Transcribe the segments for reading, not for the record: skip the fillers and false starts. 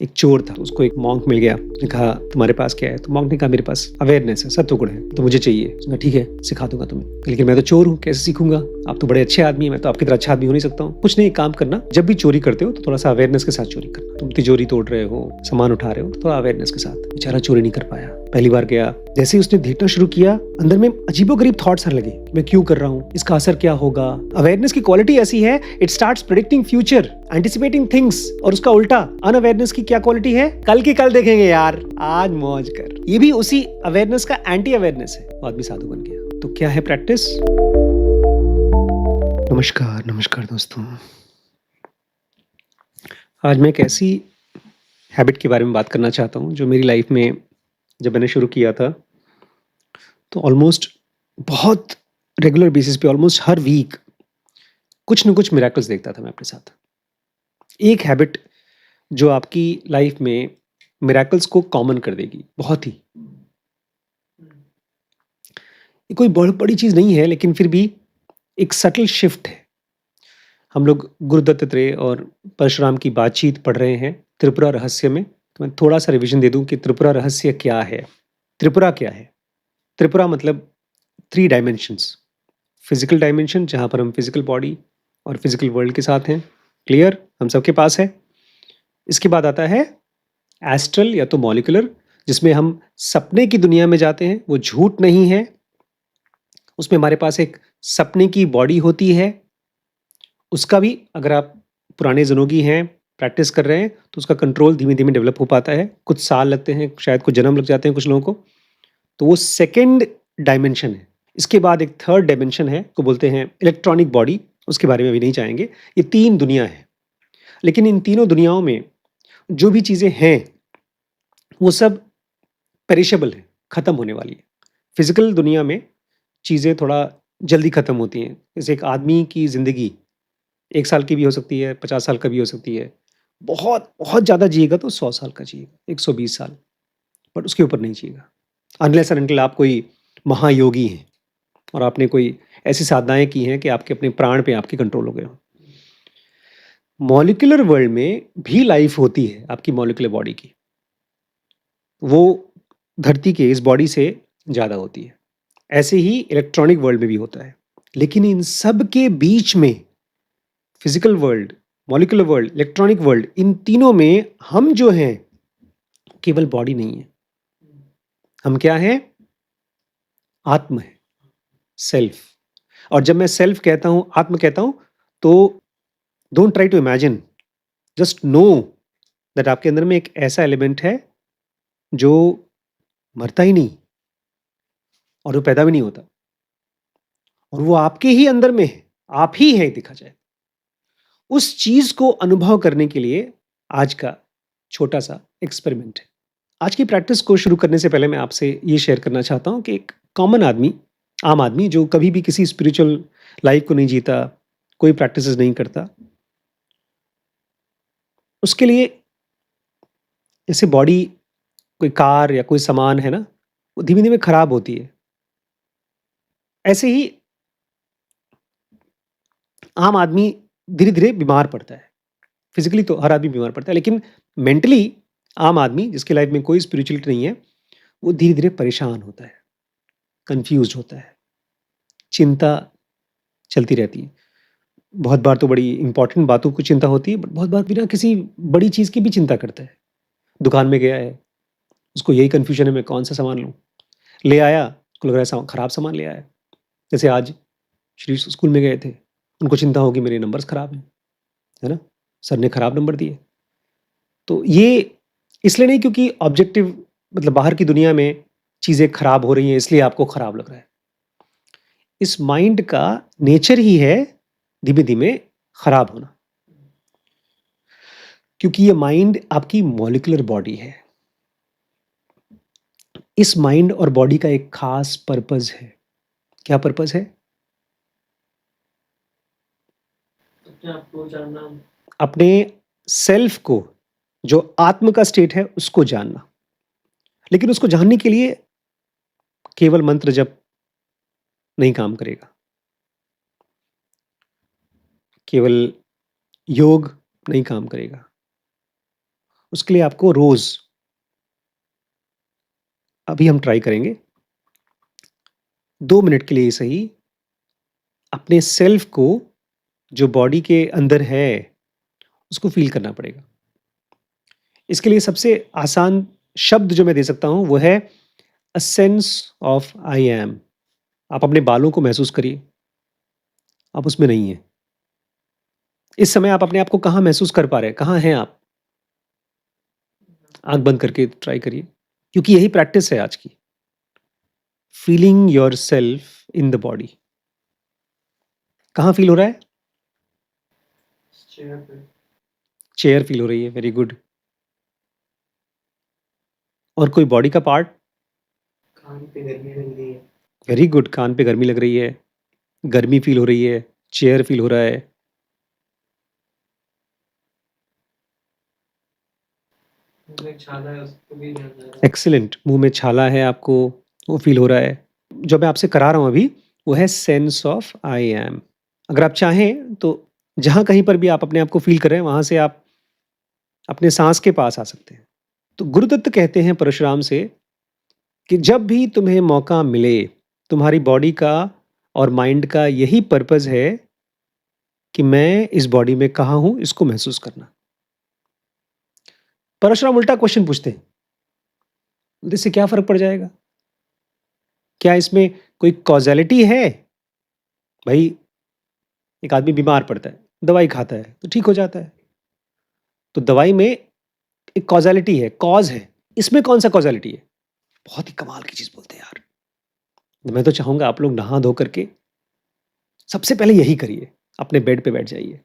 एक चोर था, उसको एक मॉन्क मिल गया। उसने कहा तुम्हारे पास क्या है? तो मॉन्क ने कहा मेरे पास अवेयरनेस है, सत्व गुण है, तो मुझे चाहिए। उसने कहा ठीक है, सिखा दूंगा तुम्हें। लेकिन मैं तो चोर हूँ, कैसे सीखूंगा? आप तो बड़े अच्छे आदमी हैं, मैं तो आपकी तरह अच्छा आदमी हो नहीं सकता हूँ। कुछ नहीं, एक काम करना, जब भी चोरी करते हो तो थोड़ा सा अवेयरनेस के साथ चोरी करना। तुम तिजोरी तोड़ रहे हो, सामान उठा रहे हो, तो थोड़ा अवेयरनेस के साथ। बेचारा चोरी नहीं कर पाया, पहली बार गया। जैसे ही उसने देखना शुरू किया, अंदर में अजीबोगरीब थॉट्स आने लगे, मैं क्यों कर रहा हूँ, इसका असर क्या होगा। अवेयरनेस की क्वालिटी ऐसी है, it starts predicting future, anticipating things. और उसका उल्टा अनअवेयरनेस की क्या क्वालिटी है? कल की कल देखेंगे यार, आज मौज कर। ये भी उसी अवेयरनेस का एंटी अवेयरनेस है। आदमी साधु बन गया। तो क्या है प्रैक्टिस? नमस्कार नमस्कार दोस्तों। आज मैं एक ऐसी हैबिट के बारे में बात करना चाहता हूँ जो मेरी लाइफ में जब मैंने शुरू किया था तो ऑलमोस्ट बहुत रेगुलर बेसिस पे ऑलमोस्ट हर वीक कुछ न कुछ मिरेकल्स देखता था मैं अपने साथ। एक हैबिट जो आपकी लाइफ में मिरेकल्स को कॉमन कर देगी, बहुत ही। ये कोई बहुत बड़ी चीज़ नहीं है, लेकिन फिर भी एक सटल शिफ्ट है। हम लोग गुरु दत्तात्रेय और परशुराम की बातचीत पढ़ रहे हैं त्रिपुरा रहस्य में। तो मैं थोड़ा सा रिवीजन दे दूं कि त्रिपुरा रहस्य क्या है। त्रिपुरा क्या है? त्रिपुरा मतलब 3 डायमेंशंस। फिजिकल डायमेंशन, जहाँ पर हम फिजिकल बॉडी और फिजिकल वर्ल्ड के साथ हैं, क्लियर, हम सबके पास है। इसके बाद आता है एस्ट्रल या तो मॉलिक्यूलर, जिसमें हम सपने की दुनिया में जाते हैं, वो झूठ नहीं है। उसमें हमारे पास एक सपने की बॉडी होती है। उसका भी अगर आप पुराने ज़नोगी हैं, प्रैक्टिस कर रहे हैं, तो उसका कंट्रोल धीमे-धीमे डेवलप हो पाता है। कुछ साल लगते हैं, शायद कुछ जन्म लग जाते हैं कुछ लोगों को। तो वो सेकंड डायमेंशन है। इसके बाद एक थर्ड डायमेंशन है, को बोलते हैं इलेक्ट्रॉनिक बॉडी। उसके बारे में अभी नहीं जाएँगे। ये 3 दुनिया है। लेकिन इन तीनों दुनियाओं में जो भी चीज़ें हैं, वो सब पेरिशेबल है, खत्म होने वाली है। फिजिकल दुनिया में चीज़ें थोड़ा जल्दी खत्म होती हैं। जैसे एक आदमी की ज़िंदगी 1 साल की भी हो सकती है, 50 साल का भी हो सकती है। बहुत, बहुत ज़्यादा जिएगा तो 100 साल का जिएगा, 120 साल, बट उसके ऊपर नहीं जिएगा। अनलेस एंड अनटिल आप कोई महायोगी हैं और आपने कोई ऐसी साधनाएँ की हैं कि आपके अपने प्राण पे आपके कंट्रोल हो गए हों। मॉलिक्यूलर वर्ल्ड में भी लाइफ़ होती है आपकी मॉलिक्यूलर बॉडी की। वो धरती के इस बॉडी से ज़्यादा होती है। ऐसे ही इलेक्ट्रॉनिक वर्ल्ड में भी होता है। लेकिन इन सब के बीच में physical world, molecular world, electronic world, इन तीनों में हम जो हैं केवल बॉडी नहीं है। हम क्या हैं? आत्म है, सेल्फ। और जब मैं सेल्फ कहता हूँ, आत्म कहता हूँ, तो don't try to imagine, just know that आपके अंदर में एक ऐसा एलिमेंट है जो मरता ही नहीं और वो पैदा भी नहीं होता, और वो आपके ही अंदर में है, आप ही हैं देखा जाए। उस चीज़ को अनुभव करने के लिए आज का छोटा-सा एक्सपेरिमेंट है। आज की प्रैक्टिस को शुरू करने से पहले मैं आपसे ये शेयर करना चाहता हूँ कि एक कॉमन आदमी, आम आदमी जो कभी भी किसी स्पिरिचुअल लाइफ को नहीं जीता, कोई प्रैक्टिसेस नहीं करता, उसके लिए जैसे बॉडी कोई कार या कोई सामान है ना, वो धीमे-धीमे खराब होती है। ऐसे ही आम आदमी धीरे-धीरे बीमार पड़ता है। फिज़िकली तो हर आदमी बीमार पड़ता है, लेकिन मेंटली आम आदमी जिसकी लाइफ में कोई स्पिरिचुअलिटी नहीं है, वो धीरे-धीरे परेशान होता है, कन्फ्यूज़्ड होता है, चिंता चलती रहती है। बहुत बार तो बड़ी इम्पोर्टेंट बातों की चिंता होती है, बट बहुत बार बिना किसी बड़ी चीज़ की भी चिंता करता है। दुकान में गया है, उसको यही कन्फ्यूज़न है मैं कौन-सा सामान लूँ? ले आया, उसको लग रहा है खराब सामान ले आया। जैसे आज श्री स्कूल में गए थे, उनको चिंता होगी मेरे नंबर्स खराब हैं, है ना? सर ने खराब नंबर दिए। तो ये इसलिए नहीं क्योंकि ऑब्जेक्टिव मतलब बाहर की दुनिया में चीज़ें खराब हो रही हैं इसलिए आपको खराब लग रहा है। इस माइंड का नेचर ही है धीमे-धीमे खराब होना। क्योंकि ये माइंड आपकी मॉलिक्यूलर बॉडी है। इस माइंड और बॉडी का एक खास पर्पज़ है। क्या पर्पज़ है? अपने आप को जानना। अपने सेल्फ को, जो आत्म का स्टेट है उसको जानना। लेकिन उसको जानने के लिए केवल मंत्र जप नहीं काम करेगा। केवल योग नहीं काम करेगा। उसके लिए आपको रोज़ अभी हम ट्राई करेंगे 2 मिनट के लिए ही सही अपने सेल्फ को जो बॉडी के अंदर है, उसको फ़ील करना पड़ेगा। इसके लिए सबसे आसान शब्द जो मैं दे सकता हूँ वो है a sense of I am. आप अपने बालों को महसूस करिए, आप उसमें नहीं हैं। इस समय आप अपने आप को कहाँ महसूस कर पा रहे हैं? कहाँ हैं आप? आँख बंद करके ट्राई करिए, क्योंकि यही प्रैक्टिस है आज की। Feeling yourself in the body. कहाँ फ़ील हो रहा है? चेयर पे। चेयर फ़ील हो रही है, वेरी गुड। और कोई बॉडी का पार्ट? कान पे गर्मी लग रही है। वेरी गुड, कान पे गर्मी लग रही है, गर्मी फ़ील हो रही है, चेयर फ़ील हो रहा है। मुँह में छाला है, उसको भी ध्यान आ रहा है। एक्सीलेंट, मुँह में छाला है आपको, वो फ़ील हो रहा है। जो मैं आपसे करा रहा हूँ अभी, वो है सेंस ऑफ आई एम। अगर आप चाहें तो जहाँ कहीं पर भी आप अपने आप को फ़ील कर रहे हैं, वहाँ से आप अपने साँस के पास आ सकते हैं। तो गुरुदत्त कहते हैं परशुराम से कि जब भी तुम्हें मौका मिले, तुम्हारी बॉडी का और माइंड का यही पर्पज़ है कि मैं इस बॉडी में कहाँ हूँ, इसको महसूस करना। परशुराम उल्टा क्वेश्चन पूछते हैं, बोलते इससे क्या फ़र्क पड़ जाएगा? क्या इसमें कोई कॉज़ैलिटी है? भई एक आदमी बीमार पड़ता है, दवाई खाता है, तो ठीक हो जाता है। तो दवाई में एक कॉज़ैलिटी है, कॉज़ है। इसमें कौन-सा कॉज़ैलिटी है? बहुत ही कमाल की चीज़ बोलते हैं यार। मैं तो चाहूँगा आप लोग नहा धो करके सबसे पहले यही करिए, अपने बेड पे बैठ जाइए।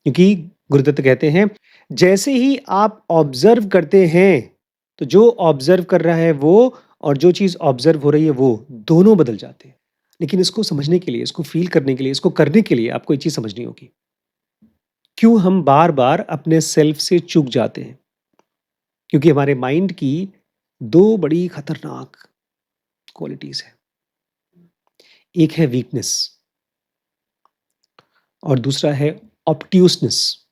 क्योंकि गुरुदत्त कहते हैं, जैसे ही आप ऑब्ज़र्व करते हैं, तो जो ऑब्ज़र्व कर रहा है वो और जो चीज़ ऑब्ज़र्व हो रही है वो, दोनों बदल जाते हैं। लेकिन इसको समझने के लिए, इसको फ़ील करने के लिए, इसको करने के लिए आपको एक चीज़ समझनी होगी। क्यों हम बार-बार अपने सेल्फ से चूक जाते हैं? क्योंकि हमारे माइंड की 2 बड़ी खतरनाक क्वालिटीज़ हैं। एक है वीकनेस और दूसरा है ऑब्ट्यूसनेस।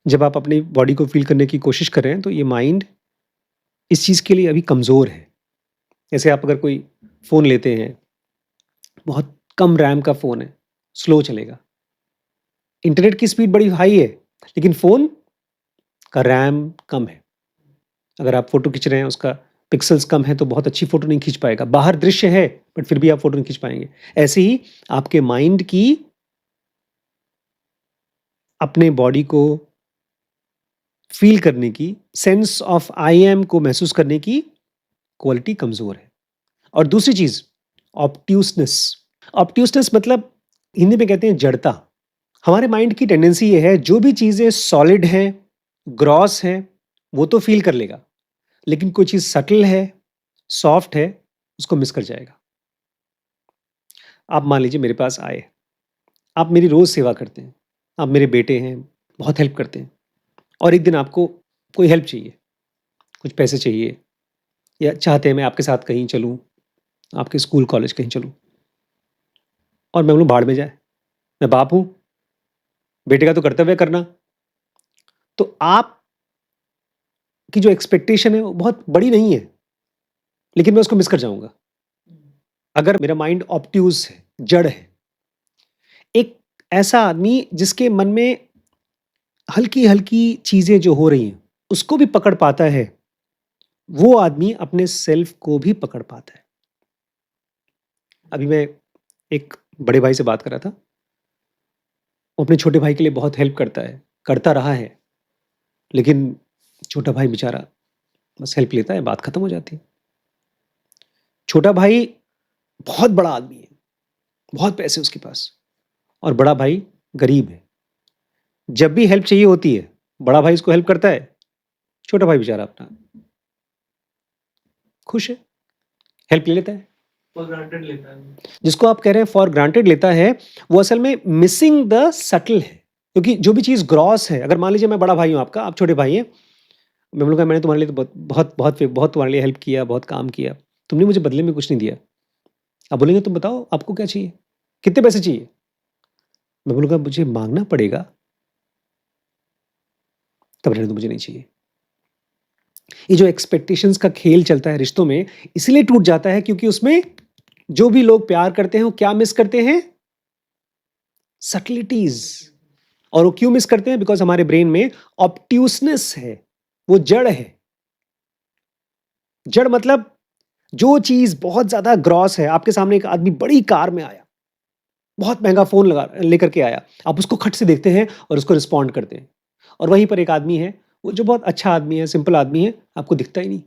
जब आप अपनी बॉडी को फ़ील करने की कोशिश कर रहे हैं, तो ये माइंड इस चीज़ के लिए अभी कमज़ोर है। जैसे आप अगर कोई फ़ोन लेते हैं, बहुत कम रैम का फ़ोन है, स्लो चलेगा। इंटरनेट की स्पीड बड़ी हाई है, लेकिन फ़ोन का रैम कम है। अगर आप फ़ोटो खींच रहे हैं, उसका पिक्सेल्स कम है, तो बहुत अच्छी फ़ोटो नहीं खींच पाएगा। बाहर दृश्य है, बट फिर भी आप फ़ोटो नहीं खींच पाएँगे। ऐसे ही आपके माइंड की अपने बॉडी को फ़ील करने की, सेंस ऑफ आई एम को महसूस करने की क्वालिटी कमज़ोर है। और दूसरी चीज़ ऑब्ट्यूसनेस। ऑब्ट्यूसनेस मतलब हिंदी में कहते हैं जड़ता। हमारे माइंड की टेंडेंसी ये है, जो भी चीज़ें सॉलिड हैं, ग्रॉस हैं, वो तो फ़ील कर लेगा। लेकिन कोई चीज़ सटल है, सॉफ्ट है, उसको मिस कर जाएगा। आप मान लीजिए मेरे पास आए, आप मेरी रोज़ सेवा करते हैं, आप मेरे बेटे हैं, बहुत हेल्प करते हैं और एक दिन आपको कोई हेल्प चाहिए, कुछ पैसे चाहिए या चाहते हैं मैं आपके साथ कहीं चलूँ, आपके स्कूल कॉलेज कहीं चलूँ और मैं बोलूँ भाड़ में जाए, मैं बाप हूँ, बेटे का तो कर्तव्य है करना। तो आपकी जो एक्सपेक्टेशन है वो बहुत बड़ी नहीं है, लेकिन मैं उसको मिस कर जाऊँगा। अगर मेरा माइंड ऑब्ट्यूज़ है, जड़ है, एक ऐसा आदमी जिसके मन में हल्की-हल्की चीज़ें जो हो रही हैं, उसको भी पकड़ पाता है, वो आदमी अपने सेल्फ को भी पकड़ पाता है। अभी मैं एक बड़े भाई से बात कर रहा था, वो अपने छोटे भाई के लिए बहुत हेल्प करता है, करता रहा है, लेकिन छोटा भाई बेचारा बस हेल्प लेता है, बात खत्म हो जाती है। छोटा भाई बहुत बड़ा आदमी है, बहुत पैसे उसके पास और बड़ा भाई गरीब है। जब भी हेल्प चाहिए होती है, बड़ा भाई उसको हेल्प करता है, छोटा भाई बेचारा अपना खुश है, हेल्प ले लेता है। फॉर ग्रांटेड लेता है। जिसको आप कह रहे हैं फॉर ग्रांटेड लेता है, वो असल में मिसिंग द सटल है। क्योंकि जो भी चीज़ ग्रॉस है, अगर मान लीजिए मैं बड़ा भाई हूँ आपका, आप छोटे भाई हैं, मैं बोलूँगा मैंने तुम्हारे लिए तो बहुत बहुत बहुत बहुत तुम्हारे लिए हेल्प किया, बहुत काम किया, तुमने मुझे बदले में कुछ नहीं दिया। आप बोलेंगे तुम बताओ आपको क्या चाहिए? कितने पैसे चाहिए? मैं बोलूँगा मुझे माँगना पड़ेगा, तब रहने दो मुझे नहीं चाहिए। ये जो एक्सपेक्टेशंस का खेल चलता है रिश्तों में, इसलिए टूट जाता है क्योंकि उसमें जो भी लोग प्यार करते हैं वो क्या मिस करते हैं? सटलिटीज। और वो क्यों मिस करते हैं? बिकॉज हमारे ब्रेन में ऑब्ट्यूसनेस है, वो जड़ है। जड़ मतलब जो चीज बहुत ज्यादा ग्रॉस है। आपके सामने एक आदमी बड़ी कार में आया, बहुत महंगा फोन लगा लेकर के आया, आप उसको खट से देखते हैं और उसको रिस्पॉन्ड करते हैं। और वहीं पर एक आदमी है, वो जो बहुत अच्छा आदमी है, सिंपल आदमी है, आपको दिखता ही नहीं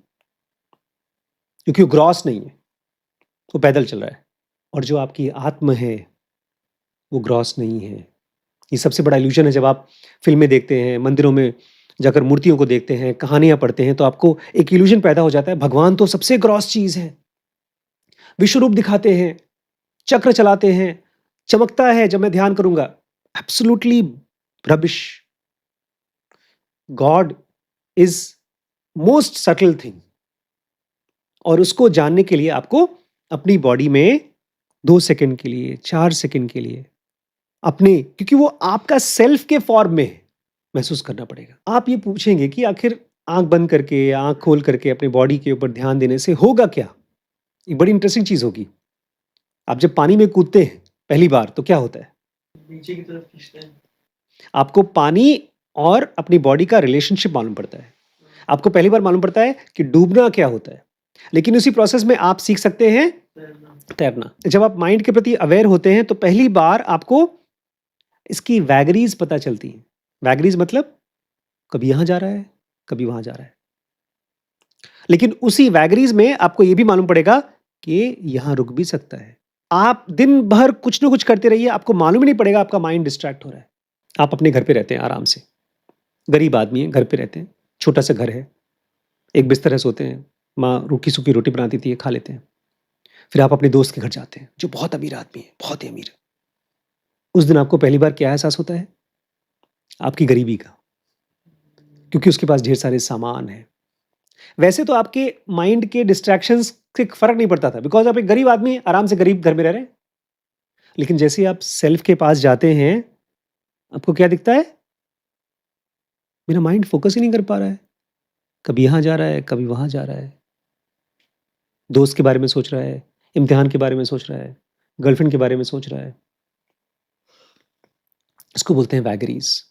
क्योंकि वो ग्रॉस नहीं है, वो पैदल चल रहा है। और जो आपकी आत्म है वो ग्रॉस नहीं है। ये सबसे बड़ा इल्यूजन है। जब आप फिल्में देखते हैं, मंदिरों में जाकर मूर्तियों को देखते हैं, कहानियां पढ़ते हैं, तो आपको एक इल्यूजन पैदा हो जाता है भगवान तो सबसे ग्रॉस चीज है। विश्व रूप दिखाते हैं, चक्र चलाते हैं, चमकता है जब मैं ध्यान करूंगा। Absolutely rubbish. God is most subtle thing. और उसको जानने के लिए आपको अपनी बॉडी में 2 सेकंड के लिए, 4 सेकंड के लिए अपने, क्योंकि वो आपका सेल्फ के फॉर्म में है, महसूस करना पड़ेगा। आप ये पूछेंगे कि आखिर आंख बंद करके या आंख खोल करके अपने बॉडी के ऊपर ध्यान देने से होगा क्या? एक बड़ी इंटरेस्टिंग चीज होगी। आप जब पानी में कूदते हैं पहली बार तो क्या होता है? नीचे की तरफ खींचते हैं। आपको पानी और अपनी बॉडी का रिलेशनशिप मालूम पड़ता है। आपको पहली बार मालूम पड़ता है कि डूबना क्या होता है। लेकिन उसी प्रोसेस में आप सीख सकते हैं तैरना। तैरना। जब आप माइंड के प्रति अवेयर होते हैं तो पहली बार आपको इसकी वैगरीज पता चलती हैं। वैगरीज मतलब कभी यहां जा रहा है, कभी वहां जा रहा है। लेकिन उसी वैगरीज में आपको यह भी मालूम पड़ेगा कि यहां रुक भी सकता है। आप दिन भर कुछ ना कुछ करते रहिए, आपको मालूम ही नहीं पड़ेगा आपका माइंड डिस्ट्रैक्ट हो रहा है। आप अपने घर पे रहते हैं आराम से, गरीब आदमी है, घर पे रहते हैं, छोटा सा घर है, एक बिस्तर है, सोते हैं, माँ रूखी सूखी रोटी बनाती थी, खा लेते हैं। फिर आप अपने दोस्त के घर जाते हैं जो बहुत अमीर आदमी है, बहुत ही अमीर है। उस दिन आपको पहली बार क्या एहसास होता है? आपकी गरीबी का, क्योंकि उसके पास ढेर सारे सामान है। वैसे तो आपके माइंड के डिस्ट्रैक्शंस से फर्क नहीं पड़ता था, बिकॉज आप एक गरीब आदमी आराम से गरीब घर में रह रहे हैं। लेकिन जैसे ही आप सेल्फ के पास जाते हैं, आपको क्या दिखता है? मेरा माइंड फोकस ही नहीं कर पा रहा है, कभी यहां जा रहा है, कभी वहां जा रहा है। दोस्त के बारे में सोच रहा है, इम्तिहान के बारे में सोच रहा है, गर्लफ्रेंड के बारे में सोच रहा है। इसको बोलते हैं वैगरीज,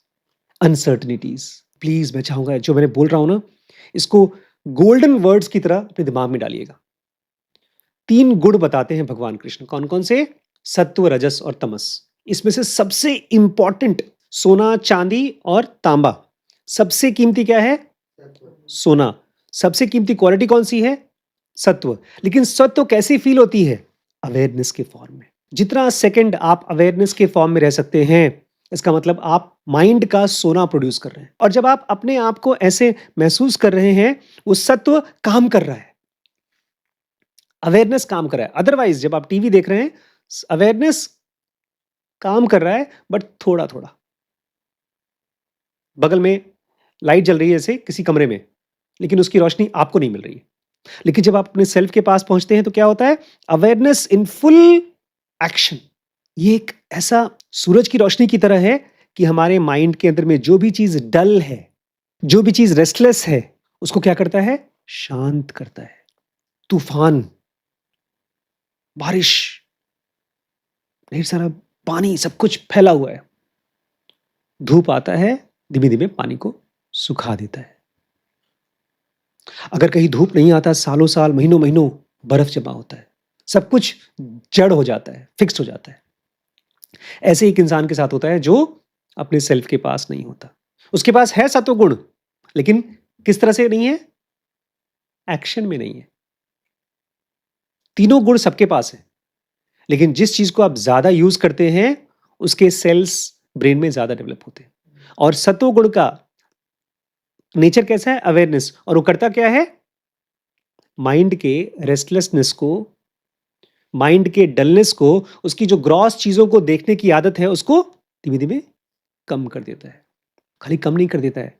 अनसर्टनिटीज। प्लीज मैं चाहूंगा जो मैंने बोल रहा हूं ना, इसको गोल्डन वर्ड्स की तरह अपने दिमाग में डालिएगा। 3 गुण बताते हैं भगवान कृष्ण, कौन कौन से? सत्व, रजस और तमस। इसमें से सबसे इंपॉर्टेंट सोना, चांदी और तांबा। सबसे कीमती क्या है? सोना। सबसे कीमती क्वालिटी कौन सी है? सत्व। लेकिन सत्व कैसी फील होती है? अवेयरनेस के फॉर्म में। जितना सेकंड आप अवेयरनेस के फॉर्म में रह सकते हैं, इसका मतलब आप माइंड का सोना प्रोड्यूस कर रहे हैं। और जब आप अपने आप को ऐसे महसूस कर रहे हैं, वो सत्व काम कर रहा है, अवेयरनेस काम कर रहा है। अदरवाइज जब आप टीवी देख रहे हैं, अवेयरनेस काम कर रहा है बट थोड़ा थोड़ा। बगल में लाइट जल रही है ऐसे किसी कमरे में, लेकिन उसकी रोशनी आपको नहीं मिल रही है। लेकिन जब आप अपने सेल्फ के पास पहुंचते हैं तो क्या होता है? Awareness in full action. ये एक ऐसा सूरज की रोशनी की तरह है कि हमारे माइंड के अंदर में जो भी चीज डल है, जो भी चीज रेस्टलेस है, उसको क्या करता है? शांत करता है। तूफान, बारिश, ढेर सारा पानी, सब कुछ फैला हुआ है। धूप आता है, धीमे धीमे पानी को सुखा देता है। अगर कहीं धूप नहीं आता, सालों साल, महीनों महीनों बर्फ जमा होता है, सब कुछ जड़ हो जाता है, फिक्स हो जाता है। ऐसे एक इंसान के साथ होता है जो अपने सेल्फ के पास नहीं होता। उसके पास है सत्व गुण, लेकिन किस तरह से नहीं है? एक्शन में नहीं है। तीनों गुण सबके पास है, लेकिन जिस चीज को आप ज्यादा यूज करते हैं, उसके सेल्स ब्रेन में ज्यादा डेवलप होते हैं। और सत्व गुण का नेचर कैसा है? अवेयरनेस। और वो करता क्या है? माइंड के रेस्टलेसनेस को, माइंड के डलनेस को, उसकी जो ग्रॉस चीजों को देखने की आदत है, उसको धीमे धीमे कम कर देता है। खाली कम नहीं कर देता है,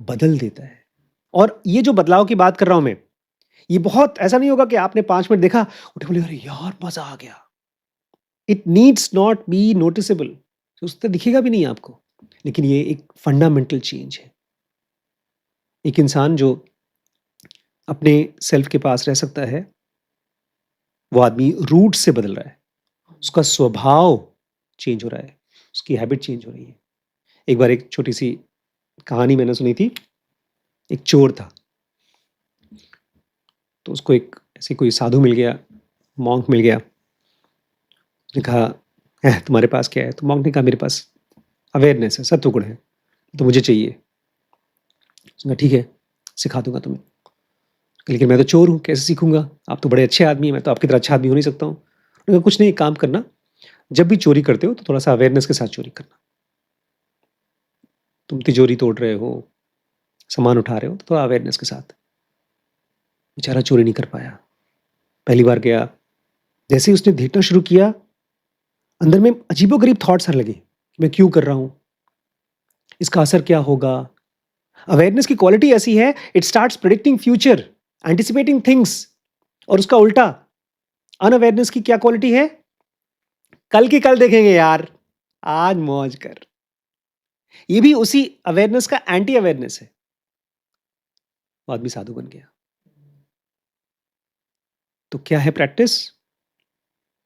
बदल देता है। और ये जो बदलाव की बात कर रहा हूं मैं, ये बहुत ऐसा नहीं होगा कि आपने 5 मिनट देखा, उठे बोले अरे यार मजा आ गया। It needs not be noticeable, उससे दिखेगा भी नहीं आपको, लेकिन ये एक फंडामेंटल चेंज है। एक इंसान जो अपने सेल्फ के पास रह सकता है, वो आदमी रूट से बदल रहा है, उसका स्वभाव चेंज हो रहा है, उसकी हैबिट चेंज हो रही है। एक बार एक छोटी-सी कहानी मैंने सुनी थी, एक चोर था, तो उसको एक ऐसे कोई साधु मिल गया, मॉन्क मिल गया। उसने कहा, तुम्हारे पास क्या है?" तो मॉन्क ने कहा, "मेरे पास अवेयरनेस है, सत्व गुण है, तो मुझे चाहिए।" उसने कहा, "ठीक है, सिखा दूँगा तुम्हें।" लेकिन मैं तो चोर हूँ, कैसे सीखूँगा? आप तो बड़े अच्छे आदमी हैं, मैं तो आपकी तरह अच्छा आदमी हो नहीं सकता हूँ। उन्होंने कहा, "कुछ नहीं, एक काम करना, जब भी चोरी करते हो तो थोड़ा-सा अवेयरनेस के साथ चोरी करना। तुम तिजोरी तोड़ रहे हो, सामान उठा रहे हो, तो थोड़ा अवेयरनेस के साथ।" बेचारा चोरी नहीं कर पाया। पहली बार गया, जैसे ही उसने देखना शुरू किया, अंदर में अजीबो-गरीब थॉट्स आने लगे, मैं क्यों कर रहा हूँ? इसका असर क्या होगा? अवेयरनेस की क्वालिटी ऐसी है, it starts predicting future, anticipating things. और उसका उल्टा, अनअवेयरनेस की क्या क्वालिटी है? कल की कल देखेंगे यार, आज मौज कर। ये भी उसी अवेयरनेस का एंटी अवेयरनेस है। वो आदमी साधु बन गया। तो क्या है practice?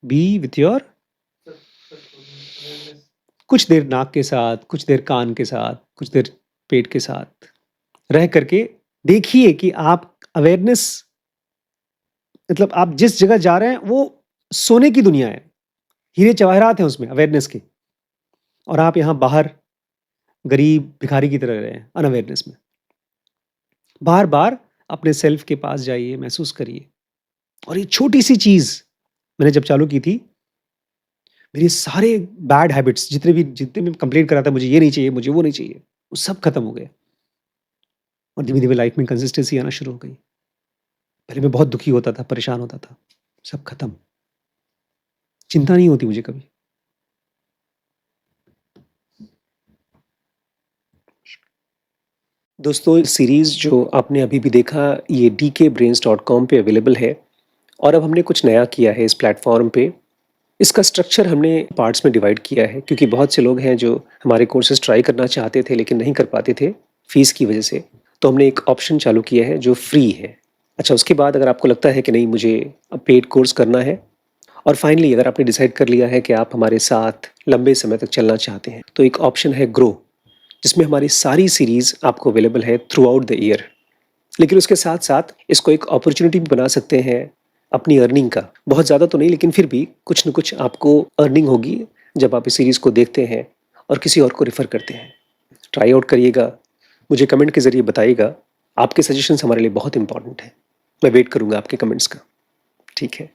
B with your, awareness. कुछ देर नाक के साथ, कुछ देर कान के साथ, कुछ देर पेट के साथ रह करके देखिए कि आप अवेयरनेस, मतलब आप जिस जगह जा रहे हैं वो सोने की दुनिया है, हीरे जवाहरात हैं उसमें अवेयरनेस के, और आप यहाँ बाहर गरीब भिखारी की तरह रहे हैं अनअवेयरनेस में। बार बार अपने सेल्फ के पास जाइए, महसूस करिए। और ये छोटी सी चीज मैंने जब चालू की थी, मेरे सारे बैड हैबिट्स जितने भी कंप्लेंट करा था, मुझे ये नहीं चाहिए, मुझे वो नहीं चाहिए, वो सब खत्म हो गए। और धीमे धीमे लाइफ में कंसिस्टेंसी आना शुरू हो गई। पहले मैं बहुत दुखी होता था, परेशान होता था, सब खत्म। चिंता नहीं होती मुझे कभी। दोस्तों, इस सीरीज़ जो आपने अभी भी देखा, ये dkbrains.com पे अवेलेबल है। और अब हमने कुछ नया किया है इस प्लेटफॉर्म पे। इसका स्ट्रक्चर हमने पार्ट्स में डिवाइड किया है, क्योंकि बहुत से लोग हैं जो हमारे कोर्सेज ट्राई करना चाहते थे लेकिन नहीं कर पाते थे फीस की वजह से। तो हमने एक ऑप्शन चालू किया है जो फ्री है। अच्छा, उसके बाद अगर आपको लगता है कि नहीं, मुझे अब पेड कोर्स करना है, और फाइनली अगर आपने डिसाइड कर लिया है कि आप हमारे साथ लंबे समय तक चलना चाहते हैं, तो एक ऑप्शन है ग्रो, जिसमें हमारी सारी सीरीज़ आपको अवेलेबल है थ्रू आउट द ईयर। लेकिन उसके साथ साथ इसको एक अपॉर्चुनिटी भी बना सकते हैं अपनी अर्निंग का। बहुत ज़्यादा तो नहीं, लेकिन फिर भी कुछ न कुछ आपको अर्निंग होगी जब आप इस सीरीज़ को देखते हैं और किसी और को रेफ़र करते हैं। ट्राई आउट करिएगा, मुझे कमेंट के ज़रिए बताइएगा। आपके सजेशंस हमारे लिए बहुत इंपॉर्टेंट हैं। मैं वेट करूँगा आपके कमेंट्स का। ठीक है।